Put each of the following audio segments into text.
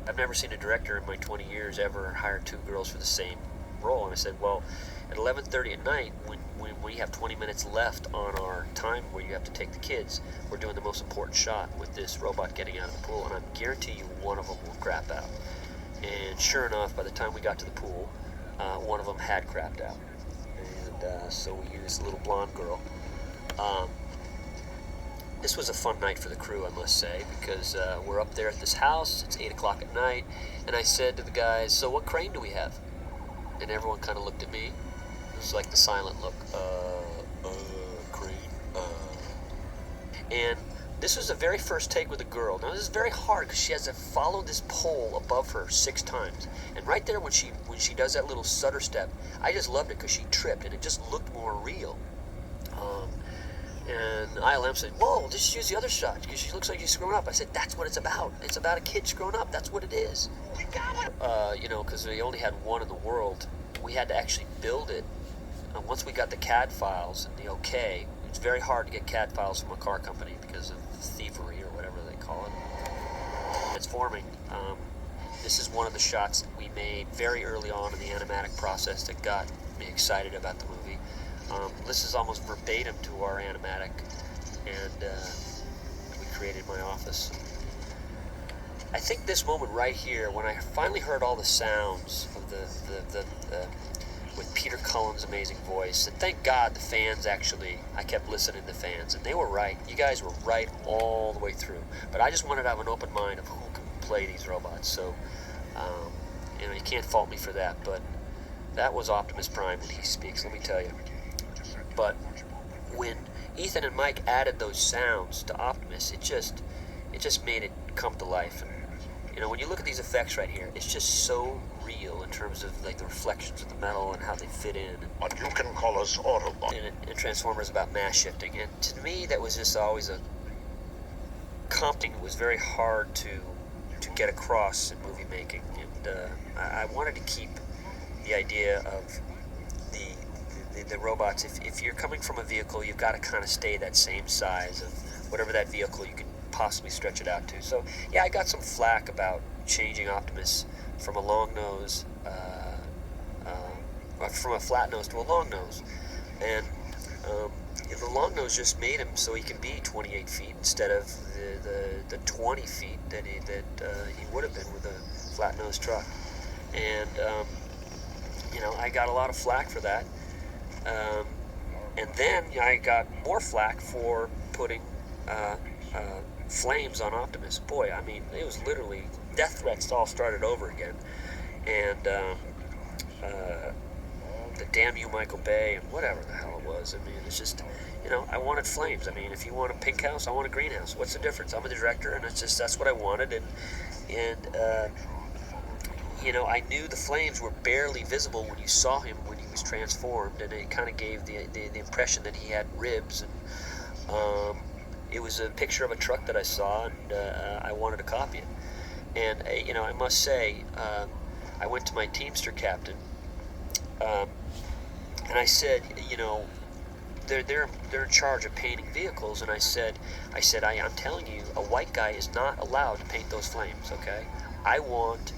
I've never seen a director in my 20 years ever hire two girls for the same role. And I said, well, at 11:30 at night, when we have 20 minutes left on our time where you have to take the kids, we're doing the most important shot with this robot getting out of the pool, and I guarantee you one of them will crap out. And sure enough, by the time we got to the pool, one of them had crapped out. And so we used a little blonde girl. Um, this was a fun night for the crew, I must say, because we're up there at this house. It's 8 o'clock at night, and I said to the guys, so what crane do we have? And everyone kind of looked at me. It was like the silent look. Crane. And this was the very first take with a girl. Now, this is very hard because she has to follow this pole above her 6 times. And right there when she does that little stutter step, I just loved it because she tripped, and it just looked more real. And ILM said, whoa, just use the other shot because she looks like she's screwing up. I said, that's what it's about. It's about a kid screwing up. That's what it is. Because we only had one in the world, we had to actually build it. And once we got the CAD files and the okay, it's very hard to get CAD files from a car company because of thievery or whatever they call it. It's forming. This is one of the shots that we made very early on in the animatic process that got me excited about the movie. This is almost verbatim to our animatic, and we created my office. I think this moment right here, when I finally heard all the sounds of the with Peter Cullen's amazing voice, and thank God the fans actually, I kept listening to fans, and they were right. You guys were right all the way through. But I just wanted to have an open mind of who can play these robots, so you can't fault me for that. But that was Optimus Prime when he speaks, let me tell you. But when Ethan and Mike added those sounds to Optimus, it just made it come to life. And when you look at these effects right here, it's just so real in terms of like the reflections of the metal and how they fit in. But you can call us Autobot. And Transformers about mass shifting. And to me, that was just always a comping. It was very hard to get across in movie making. And I wanted to keep the idea of the robots. If you're coming from a vehicle, you've got to kind of stay that same size of whatever that vehicle you can possibly stretch it out to. So yeah, I got some flack about changing Optimus from a long nose, from a flat nose to a long nose, and the long nose just made him so he can be 28 feet instead of the 20 feet that he would have been with a flat nose truck. And I got a lot of flack for that. And then I got more flack for putting flames on Optimus. Boy, I mean, it was literally death threats all started over again. And the damn you, Michael Bay, and whatever the hell it was. I mean, it's just, I wanted flames. I mean, if you want a pink house, I want a green house. What's the difference? I'm the director, and that's what I wanted. I knew the flames were barely visible when you saw him when he was transformed, and it kind of gave the impression that he had ribs. And it was a picture of a truck that I saw, and I wanted to copy it. And I must say, I went to my Teamster captain, and I said, they're in charge of painting vehicles, and I said, I'm telling you, a white guy is not allowed to paint those flames. Okay, I want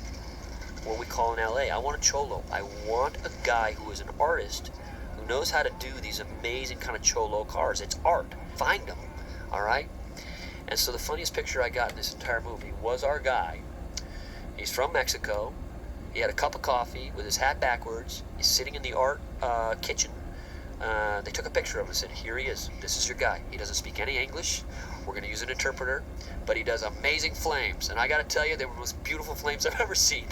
what we call in LA. I want a cholo. I want a guy who is an artist who knows how to do these amazing kind of cholo cars. It's art. Find them. All right? And so the funniest picture I got in this entire movie was our guy. He's from Mexico. He had a cup of coffee with his hat backwards. He's sitting in the art kitchen. They took a picture of him and said, here he is. This is your guy. He doesn't speak any English. We're going to use an interpreter, but he does amazing flames. And I got to tell you, they were the most beautiful flames I've ever seen.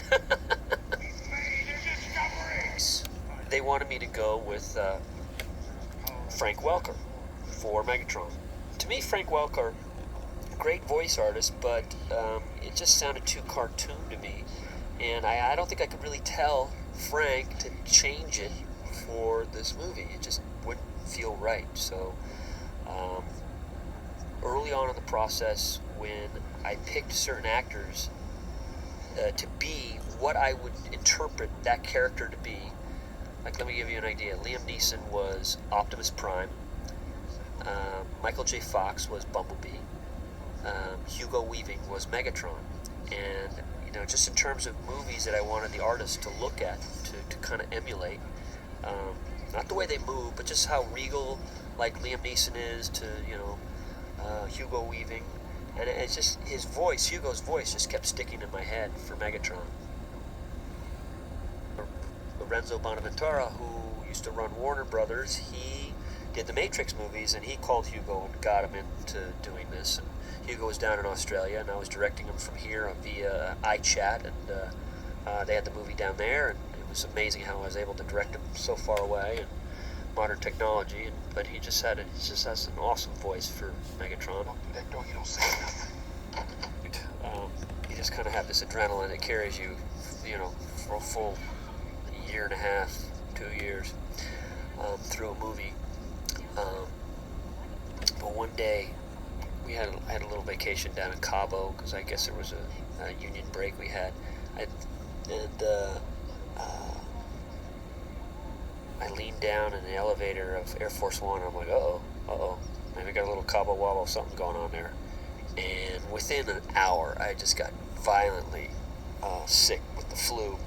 They wanted me to go with Frank Welker for Megatron. To me, Frank Welker, great voice artist, but it just sounded too cartoon to me. And I don't think I could really tell Frank to change it for this movie. It just wouldn't feel right. So early on in the process, when I picked certain actors to be what I would interpret that character to be, like, let me give you an idea. Liam Neeson was Optimus Prime. Michael J. Fox was Bumblebee. Hugo Weaving was Megatron. And just in terms of movies that I wanted the artist to look at, to kind of emulate, not the way they move, but just how regal, like Liam Neeson is to Hugo Weaving, and it's just his voice, Hugo's voice, just kept sticking in my head for Megatron. Lorenzo Bonaventura, who used to run Warner Brothers, he did the Matrix movies, and he called Hugo and got him into doing this. And Hugo was down in Australia, and I was directing him from here via iChat, and they had the movie down there, and it was amazing how I was able to direct him so far away and modern technology. But he just has an awesome voice for Megatron. That dog, you don't say nothing. You just kind of have this adrenaline that carries you, for a full year and a half, 2 years through a movie. But one day, I had a little vacation down in Cabo because I guess there was a union break we had, I leaned down in the elevator of Air Force One. I'm like, uh-oh, maybe got a little Cabo Wabo, something going on there. And within an hour, I just got violently sick with the flu.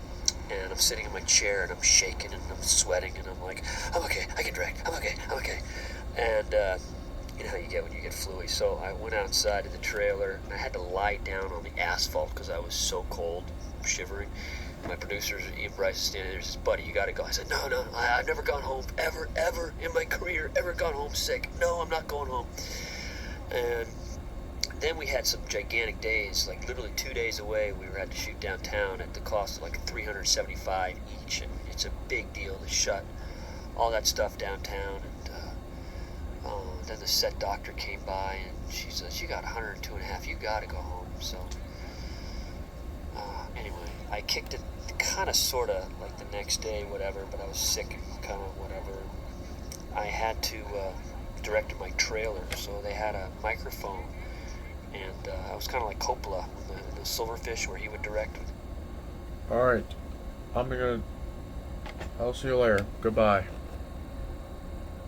And I'm sitting in my chair, and I'm shaking, and I'm sweating, and I'm like, I'm okay, I can direct, I'm okay. And you know how you get when you get fluey. So I went outside of the trailer, and I had to lie down on the asphalt because I was so cold, shivering. My producers, Ian Bryce, is standing there, says, buddy, you gotta go. I said, no, I've never gone home, ever in my career, gone home sick. No, I'm not going home. And then we had some gigantic days, like literally 2 days away, we had to shoot downtown at the cost of like $375 each, and it's a big deal to shut all that stuff downtown. And then the set doctor came by, and she says, you got 102.5, you gotta go home. So anyway, I kicked it kind of sort of like the next day, whatever, but I was sick and kind of whatever. I had to direct my trailer, so they had a microphone, and I was kind of like Coppola in the Silverfish, where he would direct. All right, I'll see you later. Goodbye.